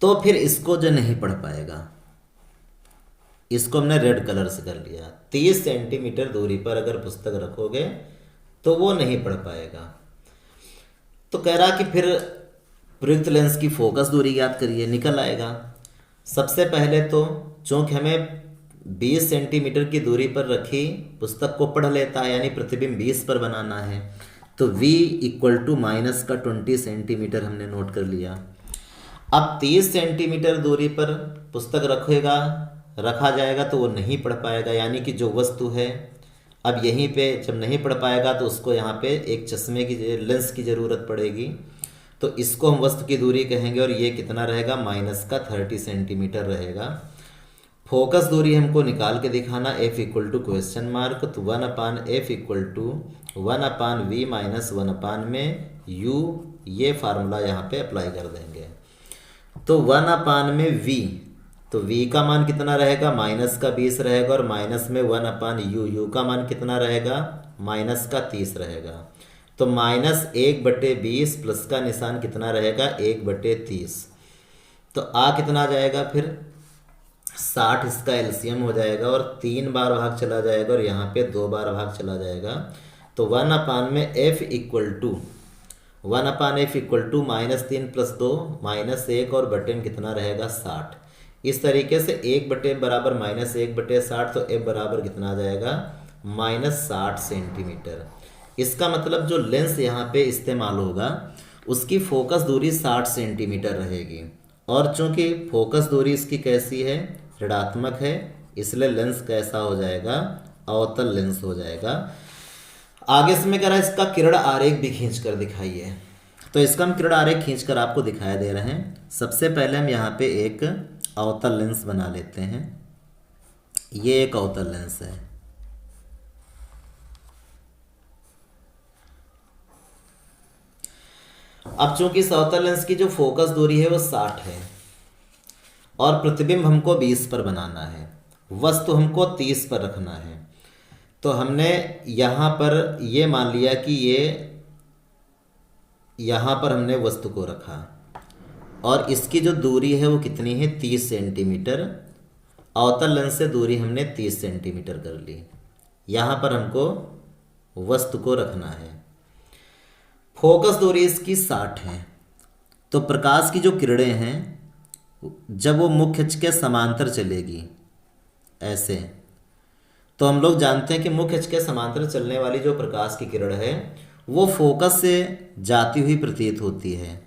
तो फिर इसको जो नहीं पढ़ पाएगा, इसको हमने रेड कलर से कर लिया। 30 सेंटीमीटर दूरी पर अगर पुस्तक रखोगे तो वो नहीं पढ़ पाएगा। तो कह रहा कि फिर प्रयुक्त लेंस की फोकस दूरी याद करिए, निकल आएगा। सबसे पहले तो चूंकि हमें 20 सेंटीमीटर की दूरी पर रखी पुस्तक को पढ़ लेता है, यानी प्रतिबिंब 20 पर बनाना है, तो v इक्वल टू माइनस का 20 सेंटीमीटर हमने नोट कर लिया। अब 30 सेंटीमीटर दूरी पर पुस्तक रखा जाएगा तो वो नहीं पढ़ पाएगा, यानी कि जो वस्तु है अब यहीं पे जब नहीं पढ़ पाएगा तो उसको यहाँ पे एक चश्मे की लेंस की ज़रूरत पड़ेगी। तो इसको हम वस्तु की दूरी कहेंगे और ये कितना रहेगा? माइनस का 30 सेंटीमीटर रहेगा। फोकस दूरी हमको निकाल के दिखाना, f equal to question mark, तो 1/f equal to 1/v minus 1 में u, ये फार्मूला यहाँ पे अप्लाई कर देंगे। तो 1/v, तो v का मान कितना रहेगा? माइनस का 20 रहेगा, और माइनस में 1/u, u का मान कितना रहेगा? माइनस का 30 रहेगा। तो माइनस 1/20 प्लस का निशान कितना रहेगा? 1/30। तो कितना जाएगा फिर? 60 इसका एलसीएम हो जाएगा और 3 बार भाग चला जाएगा और यहाँ पे 2 बार भाग चला जाएगा। तो 1 में f equal to 1/f equal to -3 + 2 -1 और बटे में कितना रहेगा? 60। इस तरीके से 1/f बराबर -1/60, तो f बराबर कितना आ जाएगा? -60 सेंटीमीटर। इसका मतलब जो लेंस यहाँ पे इस्तेमाल होगा उसकी फोकस दूरी 60 सेंटीमीटर रहेगी। और चूंकि फोकस दूरी इसकी कैसी है? ऋणात्मक है, इसलिए लेंस कैसा हो जाएगा? अवतल लेंस हो जाएगा। आगे से मैं कह रहा है इसका किरण आरेख भी खींच कर दिखाइए। तो इसका हम किरण आरेख खींच कर आपको दिखाई दे रहे हैं। सबसे पहले हम यहाँ पे एक अवतल लेंस बना लेते हैं। ये एक अवतल लेंस है। अब चूंकि इस अवतल लेंस की जो फोकस दूरी है वो 60 है और प्रतिबिंब हमको 20 पर बनाना है, वस्तु हमको 30 पर रखना है। तो हमने यहाँ पर ये मान लिया कि यहाँ पर हमने वस्तु को रखा और इसकी जो दूरी है वो कितनी है? 30 सेंटीमीटर। अवतल लेंस से दूरी हमने 30 सेंटीमीटर कर ली। यहाँ पर हमको वस्तु को रखना है। फोकस दूरी इसकी 60 है। तो प्रकाश की जो किरणें हैं जब वो मुख्य अक्ष के समांतर चलेगी ऐसे, तो हम लोग जानते हैं कि मुख्य अक्ष के समांतर चलने वाली जो प्रकाश की किरण है वो फोकस से जाती हुई प्रतीत होती है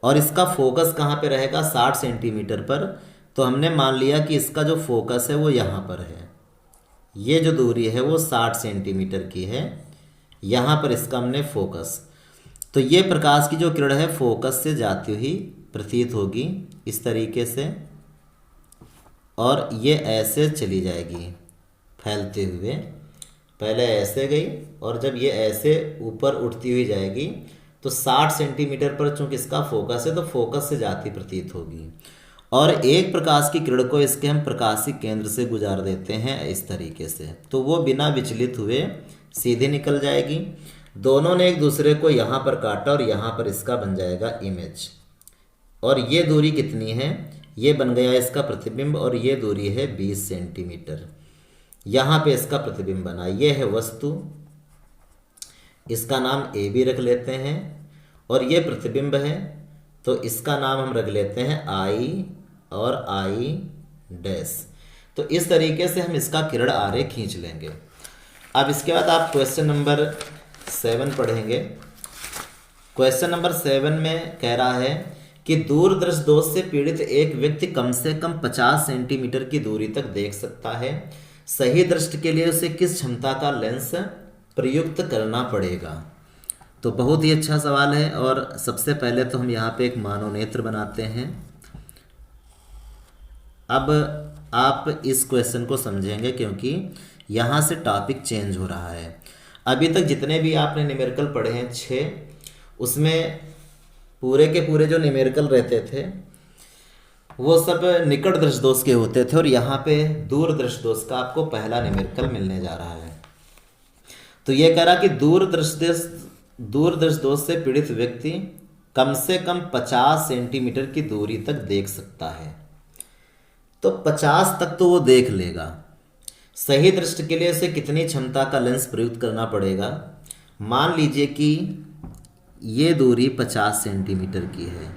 और इसका फोकस कहाँ पे रहेगा? 60 सेंटीमीटर पर। तो हमने मान लिया कि इसका जो फोकस है वो यहाँ पर है। ये जो दूरी है वो 60 सेंटीमीटर की है। यहाँ पर इसका हमने फोकस, तो ये प्रकाश की जो किरण है फोकस से जाती हुई प्रतीत होगी इस तरीके से, और ये ऐसे चली जाएगी फैलते हुए, पहले ऐसे गई और जब ये ऐसे ऊपर उठती हुई जाएगी तो 60 सेंटीमीटर पर चूंकि इसका फोकस है तो फोकस से जाती प्रतीत होगी। और एक प्रकाश की किरण को इसके हम प्रकाशिक केंद्र से गुजार देते हैं इस तरीके से, तो वो बिना विचलित हुए सीधे निकल जाएगी। दोनों ने एक दूसरे को यहाँ पर काटा और यहाँ पर इसका बन जाएगा इमेज। और ये दूरी कितनी है, ये बन गया इसका प्रतिबिंब, और ये दूरी है 20 सेंटीमीटर। यहाँ पे इसका प्रतिबिंब बना, ये है वस्तु, इसका नाम ए भी रख लेते हैं, और ये प्रतिबिंब है तो इसका नाम हम रख लेते हैं आई और आई डैश। तो इस तरीके से हम इसका किरण आरेख खींच लेंगे। अब इसके बाद आप क्वेश्चन नंबर 7 पढ़ेंगे। क्वेश्चन नंबर 7 में कह रहा है कि दूरदर्शी दोष से पीड़ित एक व्यक्ति कम से कम 50 सेंटीमीटर की दूरी तक देख सकता है। सही दृष्टि के लिए उसे किस क्षमता का लेंस प्रयुक्त करना पड़ेगा। तो बहुत ही अच्छा सवाल है, और सबसे पहले तो हम यहाँ पे एक मानवनेत्र बनाते हैं। अब आप इस क्वेश्चन को समझेंगे क्योंकि यहाँ से टॉपिक चेंज हो रहा है। अभी तक जितने भी आपने न्यूमेरिकल पढ़े हैं 6, उसमें पूरे के पूरे जो न्यूमेरिकल रहते थे वो सब निकट दृष्टि दोष के होते थे, और यहाँ पे दूर दृष्टि दोष का आपको पहला न्यूमेरिकल मिलने जा रहा है। तो ये कह रहा कि दूर दृष्टि दोष से पीड़ित व्यक्ति कम से कम 50 सेंटीमीटर की दूरी तक देख सकता है। तो 50 तक तो वो देख लेगा। सही दृष्टि के लिए उसे कितनी क्षमता का लेंस प्रयुक्त करना पड़ेगा। मान लीजिए कि ये दूरी 50 सेंटीमीटर की है,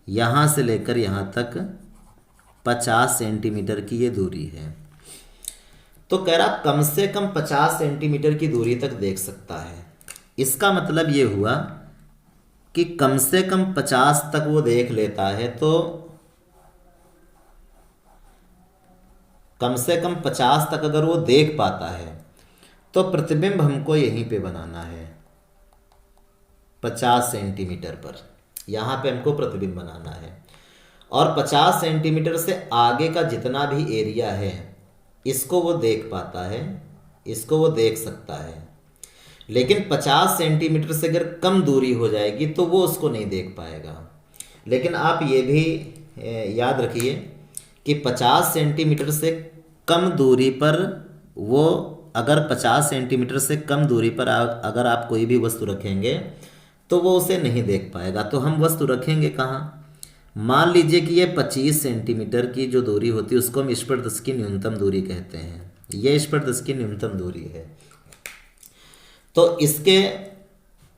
यहाँ से लेकर यहाँ तक 50 सेंटीमीटर की ये दूरी है। तो कह रहा कम से कम 50 सेंटीमीटर की दूरी तक देख सकता है। इसका मतलब ये हुआ कि कम से कम 50 तक वो देख लेता है, तो कम से कम 50 तक अगर वो देख पाता है तो प्रतिबिंब हमको यहीं पे बनाना है 50 सेंटीमीटर पर। यहाँ पे हमको प्रतिबिंब बनाना है, और 50 सेंटीमीटर से आगे का जितना भी एरिया है इसको वो देख पाता है, इसको वो देख सकता है। लेकिन 50 सेंटीमीटर से अगर कम दूरी हो जाएगी तो वो उसको नहीं देख पाएगा। लेकिन आप ये भी याद रखिए कि 50 सेंटीमीटर से कम दूरी पर वो, अगर 50 सेंटीमीटर से कम दूरी पर अगर आप कोई भी वस्तु रखेंगे तो वो उसे नहीं देख पाएगा। तो हम वस्तु रखेंगे कहाँ? मान लीजिए कि ये 25 सेंटीमीटर की जो दूरी होती है उसको हम स्पर्श की न्यूनतम दूरी कहते हैं। ये स्पर्श की न्यूनतम दूरी है। तो इसके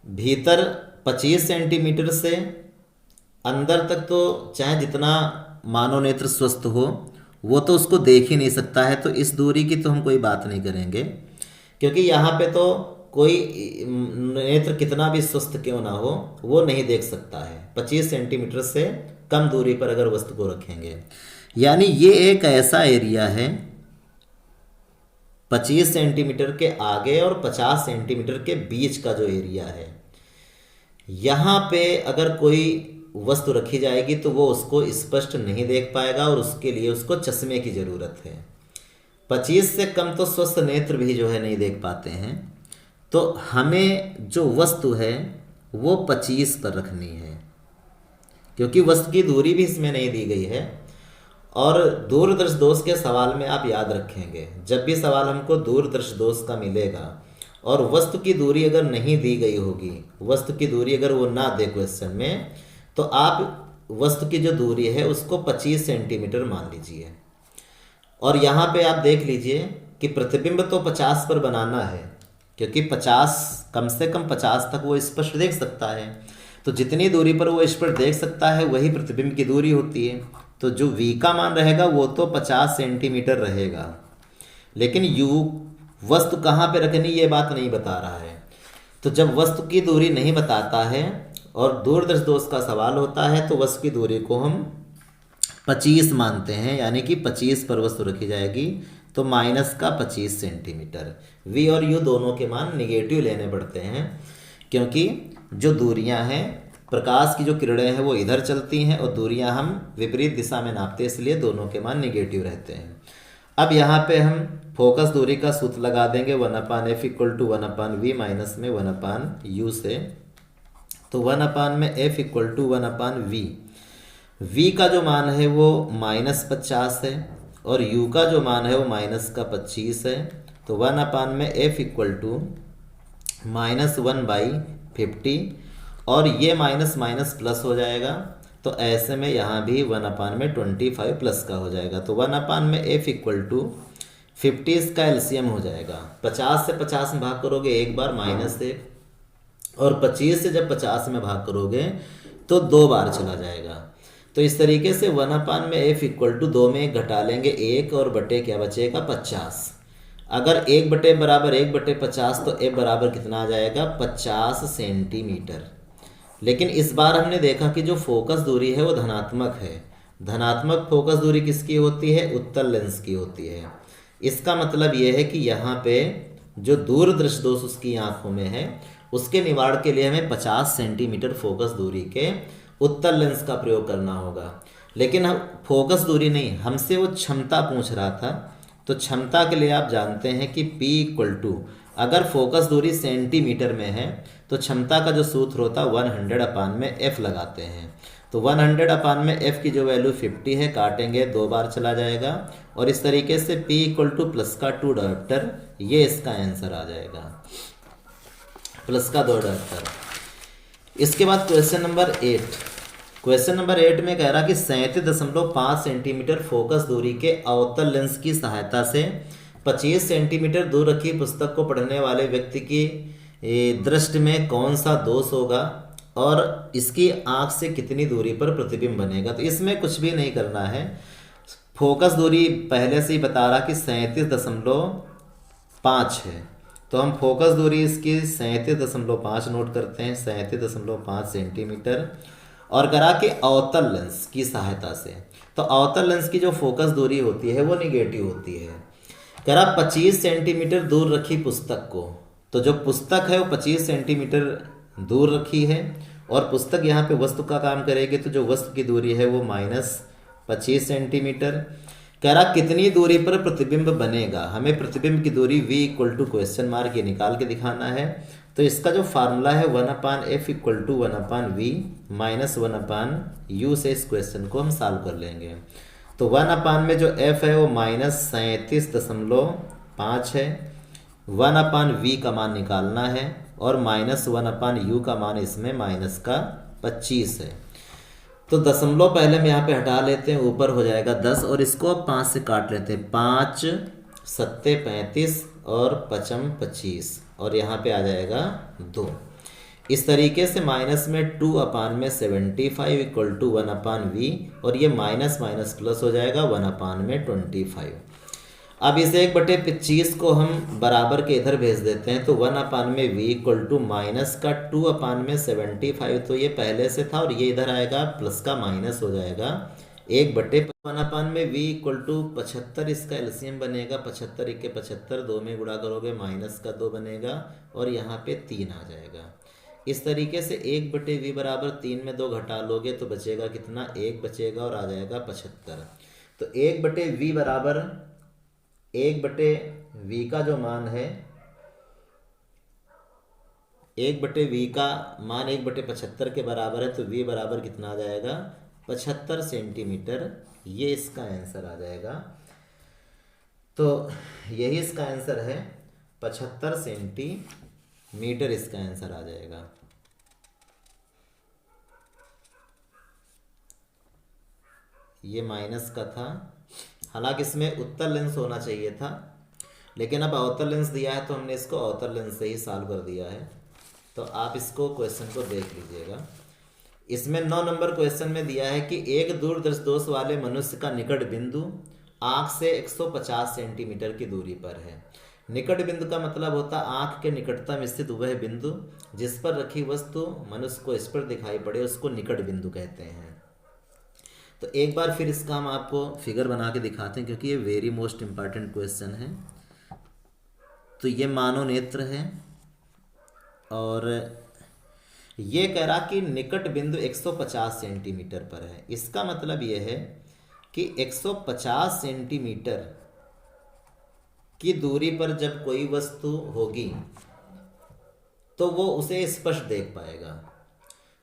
भीतर 25 सेंटीमीटर से अंदर तक तो चाहे जितना मानव नेत्र स्वस्थ हो वो तो उसको देख ही नहीं सकता है। तो इस दूरी की तो हम कोई बात नहीं करेंगे, क्योंकि यहाँ पे तो कोई नेत्र कितना भी स्वस्थ क्यों ना हो वो नहीं देख सकता है 25 सेंटीमीटर से कम दूरी पर अगर वस्तु को रखेंगे। यानी ये एक ऐसा एरिया है 25 सेंटीमीटर के आगे और 50 सेंटीमीटर के बीच का जो एरिया है, यहाँ पे अगर कोई वस्तु रखी जाएगी तो वो उसको स्पष्ट नहीं देख पाएगा, और उसके लिए उसको चश्मे की ज़रूरत है। 25 से कम तो स्वस्थ नेत्र भी जो है नहीं देख पाते हैं। तो हमें जो वस्तु है वो 25 पर रखनी है, क्योंकि वस्तु की दूरी भी इसमें नहीं दी गई है। और दूरदर्शी दोष के सवाल में आप याद रखेंगे, जब भी सवाल हमको दूरदर्शी दोष का मिलेगा और वस्तु की दूरी अगर नहीं दी गई होगी, वस्तु की दूरी अगर वो ना दे क्वेश्चन में, तो आप वस्तु की जो दूरी है उसको 25 सेंटीमीटर मान लीजिए। और यहाँ पे आप देख लीजिए कि प्रतिबिंब तो 50 पर बनाना है, क्योंकि 50 कम से कम 50 तक वो स्पष्ट देख सकता है। तो जितनी दूरी पर वो स्पष्ट देख सकता है वही प्रतिबिंब की दूरी होती है। तो जो v का मान रहेगा वो तो 50 सेंटीमीटर रहेगा, लेकिन u वस्तु कहाँ पे रखनी ये बात नहीं बता रहा है। तो जब वस्तु की दूरी नहीं बताता है और दूरदर्शी दोष का सवाल होता है तो वस्तु की दूरी को हम 25 मानते हैं, यानी कि 25 पर वस्तु रखी जाएगी। तो माइनस का 25 सेंटीमीटर। v और u दोनों के मान निगेटिव लेने पड़ते हैं, क्योंकि जो दूरियां हैं, प्रकाश की जो किरणें हैं वो इधर चलती हैं और दूरियां हम विपरीत दिशा में नापते हैं, इसलिए दोनों के मान निगेटिव रहते हैं। अब यहाँ पे हम फोकस दूरी का सूत्र लगा देंगे 1/f equal to 1/v minus में 1/u से। तो 1/f equal to 1/v। v का जो मान है वो -50 है और u का जो मान है वो -25 है। तो 1/f इक्वल टू -1/50 और ये माइनस माइनस प्लस हो जाएगा। तो ऐसे में यहाँ भी 1/25 प्लस का हो जाएगा। तो 1/f इक्वल टू 50 इसका एलसीएम हो जाएगा। 50 से 50 में भाग करोगे एक बार -1, और 25 से जब 50 में भाग करोगे तो 2 बार चला जाएगा। तो इस तरीके से 1/f इक्वल टू 2 में 1 घटा लेंगे 1 और बटे क्या बचेगा 50। अगर 1 बटे बराबर 1 बटे 50 तो f बराबर कितना आ जाएगा 50 सेंटीमीटर। लेकिन इस बार हमने देखा कि जो फोकस दूरी है वो धनात्मक है। धनात्मक फोकस दूरी किसकी होती है, उत्तल लेंस की होती है। इसका मतलब ये है कि यहाँ पे जो दूरदृष्टि दोष उसकी आंखों में है उसके निवारण के लिए हमें 50 सेंटीमीटर फोकस दूरी के उत्तल लेंस का प्रयोग करना होगा। लेकिन हम फोकस दूरी नहीं, हमसे वो क्षमता पूछ रहा था। तो क्षमता के लिए आप जानते हैं कि P इक्वल टू, अगर फोकस दूरी सेंटीमीटर में है तो क्षमता का जो सूत्र होता है 100/f लगाते हैं। तो 100/f की जो वैल्यू 50 है, काटेंगे 2 बार चला जाएगा और इस तरीके से P इक्वल टू प्लस का 2 डायोप्टर, ये इसका आंसर आ जाएगा, प्लस का 2 डायोप्टर। इसके बाद क्वेश्चन नंबर 8। क्वेश्चन नंबर 8 में कह रहा कि 37.5 सेंटीमीटर फोकस दूरी के अवतल लेंस की सहायता से 25 सेंटीमीटर दूर रखी पुस्तक को पढ़ने वाले व्यक्ति की दृष्टि में कौन सा दोष होगा और इसकी आंख से कितनी दूरी पर प्रतिबिंब बनेगा। तो इसमें कुछ भी नहीं करना है। फोकस दूरी पहले से ही बता रहा कि 37.5 है, तो हम फोकस दूरी इसकी 37.5 नोट करते हैं, 37.5 सेंटीमीटर। और करा कि अवतल लेंस की सहायता से, तो अवतल लेंस की जो फोकस दूरी होती है वो निगेटिव होती है। करा 25 सेंटीमीटर दूर रखी पुस्तक को, तो जो पुस्तक है वो 25 सेंटीमीटर दूर रखी है और पुस्तक यहाँ पे वस्तु का काम करेगी, तो जो वस्तु की दूरी है वो -25 सेंटीमीटर। कह रहा कितनी दूरी पर प्रतिबिंब बनेगा, हमें प्रतिबिंब की दूरी v equal to question mark ये निकाल के दिखाना है। तो इसका जो फार्मूला है 1/f equal to 1/v minus 1/u से इस क्वेश्चन को हम सॉल्व कर लेंगे। तो 1/, में जो f है वो -37.5 है, 1/v का मान निकालना है और -1/u का मान इसमें -25 है। तो दशमलव पहले हम यहाँ पे हटा लेते हैं, ऊपर हो जाएगा 10 और इसको अब 5 से काट लेते हैं। 5 सत्ते 35 और 5m 25 और यहाँ पे आ जाएगा 2। इस तरीके से माइनस में 2/75 इक्वल टू 1/v और ये माइनस माइनस प्लस हो जाएगा 1/25। अब इस 1/25 को हम बराबर के इधर भेज देते हैं। तो 1/v इक्वल टू माइनस का 2/75, तो ये पहले से था और ये इधर आएगा प्लस का माइनस हो जाएगा 1/1/v इक्वल टू 75, इसका एलसीएम बनेगा 75 × 75, 2 में गुणा करोगे माइनस का 2 बनेगा और यहाँ पे 3 आ जाएगा। इस तरीके से 1/v बराबर 3 में 2 घटा लोगे तो बचेगा कितना, 1 बचेगा और आ जाएगा 75। तो 1/v बराबर 1/v का जो मान है, 1/v का मान 1/75 के बराबर है, तो v बराबर कितना आ जाएगा 75 सेंटीमीटर, ये इसका आंसर आ जाएगा। तो यही इसका आंसर है, 75 सेंटीमीटर इसका आंसर आ जाएगा। ये माइनस का था, हालांकि इसमें उत्तल लेंस होना चाहिए था, लेकिन अब अवतल लेंस दिया है तो हमने इसको अवतल लेंस से ही सॉल्व कर दिया है। तो आप इसको क्वेश्चन को देख लीजिएगा। इसमें 9 नंबर क्वेश्चन में दिया है कि एक दूरदृष्टि दोष वाले मनुष्य का निकट बिंदु आँख से 150 सेंटीमीटर की दूरी पर है। निकट बिंदु का मतलब होता है आँख के निकटतम स्थित वह बिंदु जिस पर रखी वस्तु मनुष्य को स्पष्ट दिखाई पड़े, उसको निकट बिंदु कहते हैं। तो एक बार फिर इसका हम आपको फिगर बना के दिखाते हैं, क्योंकि ये वेरी मोस्ट इम्पॉर्टेंट क्वेश्चन है। तो ये मानव नेत्र है और ये कह रहा कि निकट बिंदु 150 सेंटीमीटर पर है। इसका मतलब ये है कि 150 सेंटीमीटर की दूरी पर जब कोई वस्तु होगी तो वो उसे स्पष्ट देख पाएगा।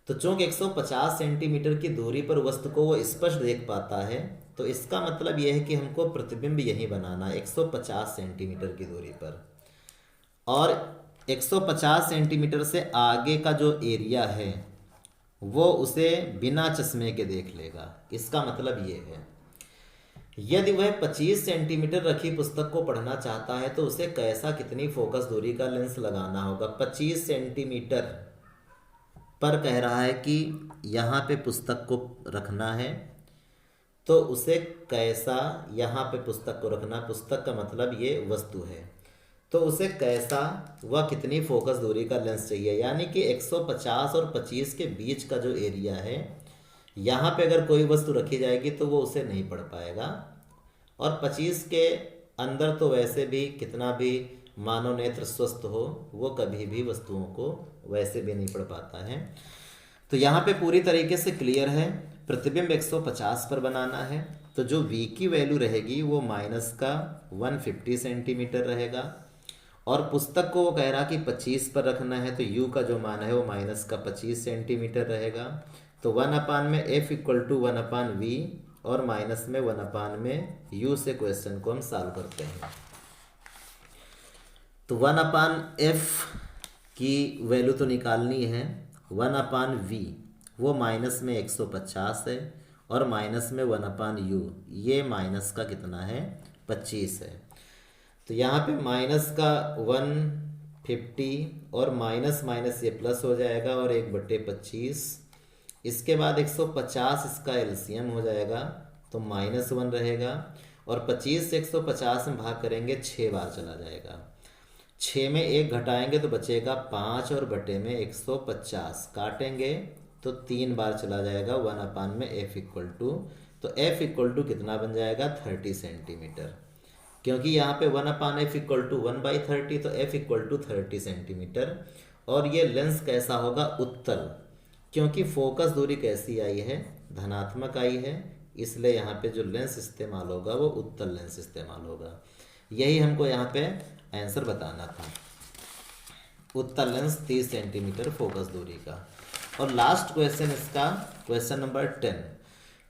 तो चूंकि 150 सेंटीमीटर की दूरी पर वस्तु को वो स्पष्ट देख पाता है, तो इसका मतलब यह है कि हमको प्रतिबिंब यही बनाना है 150 सेंटीमीटर की दूरी पर। और 150 सेंटीमीटर से आगे का जो एरिया है वो उसे बिना चश्मे के देख लेगा। इसका मतलब ये है, यदि वह 25 सेंटीमीटर रखी पुस्तक को पढ़ना चाहता है तो उसे कैसा कितनी फोकस दूरी का लेंस लगाना होगा। 25 सेंटीमीटर पर कह रहा है कि यहाँ पे पुस्तक को रखना है, तो उसे कैसा यहाँ पे पुस्तक को रखना, पुस्तक का मतलब ये वस्तु है, तो उसे कैसा व कितनी फोकस दूरी का लेंस चाहिए। यानी कि 150 और 25 के बीच का जो एरिया है, यहाँ पे अगर कोई वस्तु रखी जाएगी तो वो उसे नहीं पढ़ पाएगा। और 25 के अंदर तो वैसे भी कितना भी मानव नेत्र स्वस्थ हो वो कभी भी वस्तुओं को वैसे भी नहीं पढ़ पाता है। तो यहाँ पे पूरी तरीके से क्लियर है, प्रतिबिंब 150 पर बनाना है तो जो v की वैल्यू रहेगी वो माइनस का 150 सेंटीमीटर रहेगा। और पुस्तक को वो कह रहा कि 25 पर रखना है तो u का जो मान है वो माइनस का 25 सेंटीमीटर रहेगा। तो 1/में f इक्वल टू 1/v और माइनस में 1/में u से क्वेश्चन को हम सॉल्व करते हैं। तो 1/f की वैल्यू तो निकालनी है, 1/v वो माइनस में 150 है और माइनस में 1/u ये माइनस का कितना है 25 है। तो यहाँ पे माइनस का 150 और माइनस माइनस ये प्लस हो जाएगा और 1/25। इसके बाद 150 इसका एलसीएम हो जाएगा तो -1 रहेगा और 25 से 150 में भाग करेंगे 6 बार चला जाएगा। 6 में 1 घटाएंगे तो बचेगा 5 और बटे में 150 काटेंगे तो 3 बार चला जाएगा 1/में f इक्वल टू, तो f इक्वल टू कितना बन जाएगा 30 सेंटीमीटर, क्योंकि यहाँ पे 1/f इक्वल टू 1/30 तो f इक्वल टू 30 सेंटीमीटर। और ये लेंस कैसा होगा उत्तल, क्योंकि फोकस दूरी कैसी आई है धनात्मक आई है, इसलिए यहाँ पे जो लेंस इस्तेमाल होगा वो उत्तल लेंस इस्तेमाल होगा। यही हमको यहाँ पे आंसर बताना था, उत्तल लेंस 30 सेंटीमीटर फोकस दूरी का। और लास्ट क्वेश्चन इसका क्वेश्चन नंबर 10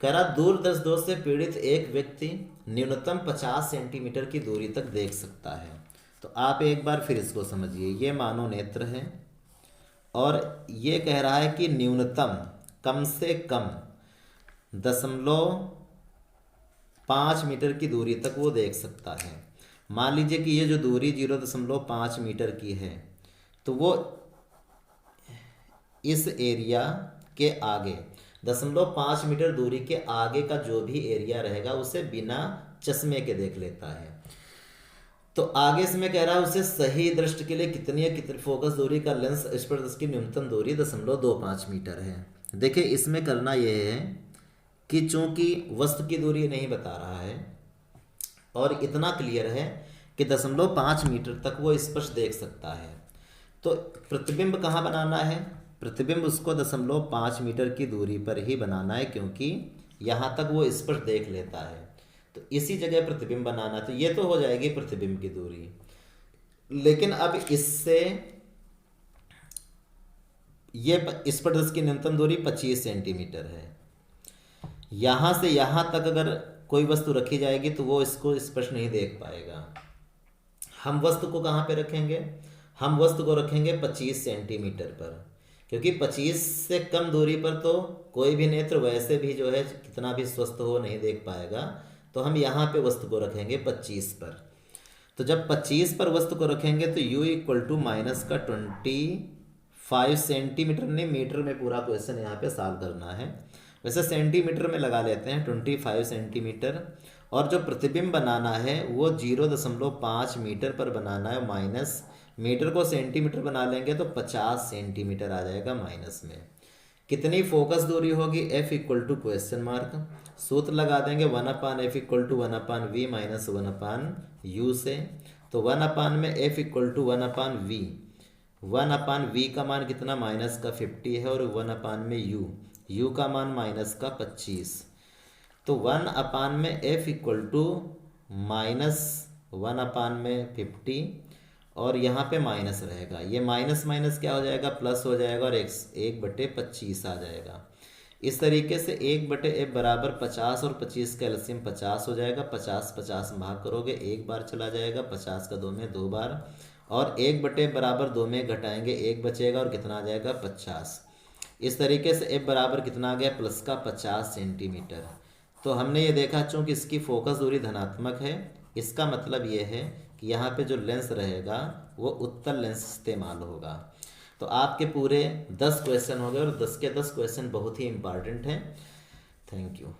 कह रहा दूरदर्शी दोष से पीड़ित एक व्यक्ति न्यूनतम 50 सेंटीमीटर की दूरी तक देख सकता है। तो आप एक बार फिर इसको समझिए, ये मानव नेत्र है और ये कह रहा है कि न्यूनतम कम से कम 0.5 मीटर की दूरी तक वो देख सकता है। मान लीजिए कि ये जो दूरी 0.5 मीटर की है तो वो इस एरिया के आगे 0.5 मीटर दूरी के आगे का जो भी एरिया रहेगा उसे बिना चश्मे के देख लेता है। तो आगे से मैं कह रहा हूँ उसे सही दृष्टि के लिए कितनी फोकस दूरी का लेंस स्पर्श की न्यूनतम दूरी 0.25 मीटर है। देखिए इसमें करना यह है कि चूंकि वस्तु की दूरी नहीं बता रहा है और इतना क्लियर है कि 0.5 मीटर तक वो स्पर्श देख सकता है, तो प्रतिबिंब कहाँ बनाना है, प्रतिबिंब उसको 0.5 मीटर की दूरी पर ही बनाना है, क्योंकि यहाँ तक वो स्पर्श देख लेता है तो इसी जगह प्रतिबिंब बनाना। तो ये तो हो जाएगी प्रतिबिंब की दूरी, लेकिन अब इससे ये स्पर्श की न्यूनतम दूरी 25 सेंटीमीटर है। यहाँ से यहाँ तक अगर कोई वस्तु रखी जाएगी तो वो इसको स्पर्श नहीं देख पाएगा। हम वस्तु को कहाँ पे रखेंगे, हम वस्तु को रखेंगे 25 सेंटीमीटर पर, क्योंकि 25 से कम दूरी पर तो कोई भी नेत्र वैसे भी जो है कितना भी स्वस्थ हो नहीं देख पाएगा। तो हम यहाँ पे वस्तु को रखेंगे 25 पर। तो जब 25 पर वस्तु को रखेंगे तो u इक्वल टू माइनस का 25 सेंटीमीटर, नहीं मीटर में पूरा क्वेश्चन यहाँ पे सॉल्व करना है, वैसे सेंटीमीटर में लगा लेते हैं 25 सेंटीमीटर। और जो प्रतिबिंब बनाना है वो 0.5 मीटर पर बनाना है, माइनस मीटर को सेंटीमीटर बना लेंगे तो 50 सेंटीमीटर आ जाएगा माइनस में। कितनी फोकस दूरी होगी f equal to question mark, सूत्र लगा देंगे 1/f equal to 1/v minus 1/u से। तो 1/में f equal to 1/v, 1/v का मान कितना, माइनस का 50 है, और 1/u, u का मान माइनस का 25। तो 1/f इक्वल टू माइनस 1/50, और यहाँ पे माइनस रहेगा, ये माइनस माइनस क्या हो जाएगा, प्लस हो जाएगा, और 1/25 आ जाएगा। इस तरीके से 1/f बराबर 50, और 25 का एलसीएम 50 हो जाएगा। 50 50 भाग करोगे, एक बार चला जाएगा, 50 का 2 में 2 बार, और 1/f बराबर 2 में घटाएंगे, 1 बचेगा, और कितना आ जाएगा, 50। इस तरीके से f बराबर कितना आ गया, प्लस का 50 सेंटीमीटर। तो हमने ये देखा, चूंकि इसकी फोकस दूरी धनात्मक है, इसका मतलब ये है कि यहाँ पे जो लेंस रहेगा वो उत्तल लेंस इस्तेमाल होगा। तो आपके पूरे 10 क्वेश्चन हो गए, और 10 के 10 क्वेश्चन बहुत ही इंपॉर्टेंट हैं। Thank you.